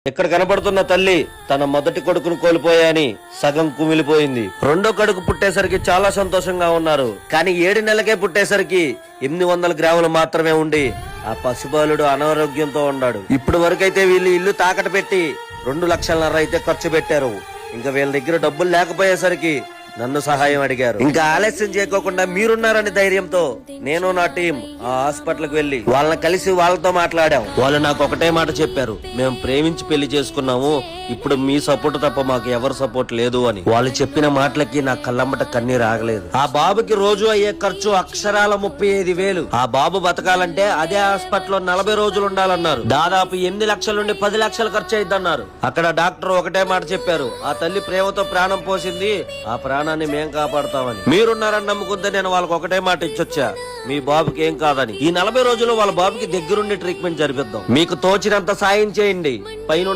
ఇక్కడ కనబడుతున్న తల్లి తన మొదటి కొడుకును కోల్పోయాని సగం కుమిలిపోయింది. రెండో కొడుకు పుట్టేసరికి చాలా సంతోషంగా ఉన్నారు. కానీ 7 నెలలకే పుట్టేసరికి 800 గ్రాములు మాత్రమే ఉండి ఆ పసిబాలుడు అనారోగ్యంతో ఉన్నాడు. ఇప్పుడు వరకైతే వీళ్ళు ఇల్లు తాకట పెట్టి 2 లక్షలన్నర అయితే ఖర్చు పెట్టారు. ఇంకా వీళ్ళ దగ్గర డబ్బులు లేకపోయేసరికి నన్ను సహాయం అడిగారు. ఇంకా ఆలస్యం చేయకోకుండా మీరున్నారని ధైర్యంతో నేను నా టీం ఆ హాస్పిటల్ కి వెళ్లి వాళ్ళని కలిసి వాళ్ళతో మాట్లాడాం. వాళ్ళు నాకు ఒకటే మాట చెప్పారు, మేము ప్రేమించి పెళ్లి చేసుకున్నాము, ఇప్పుడు మీ సపోర్ట్ తప్ప మాకు ఎవరు సపోర్ట్ లేదు అని. వాళ్ళు చెప్పిన మాటలకి నా కళ్ళమ్మట కన్నీరు ఆగలేదు. ఆ బాబుకి రోజు అయ్యే ఖర్చు అక్షరాల 35,000. ఆ బాబు బతకాలంటే అదే హాస్పిటల్లో 40 రోజులు ఉండాలన్నారు. దాదాపు 8 లక్షల నుండి 10 లక్షలు ఖర్చు అయిద్దన్నారు. అక్కడ డాక్టర్ ఒకటే మాట చెప్పారు, ఆ తల్లి ప్రేమతో ప్రాణం పోసింది, ఆ ప్రాణాన్ని మేం కాపాడుతామని. మీరున్నారని నమ్ముకుంటే నేను వాళ్ళకి ఒకటే మాట ఇచ్చొచ్చా, మీ బాబుకి ఏం కాదని. ఈ 40 రోజులు వాళ్ళ బాబుకి దగ్గరుండి ట్రీట్మెంట్ జరిపిద్దాం. మీకు తోచినంత సాయం చేయండి. పైన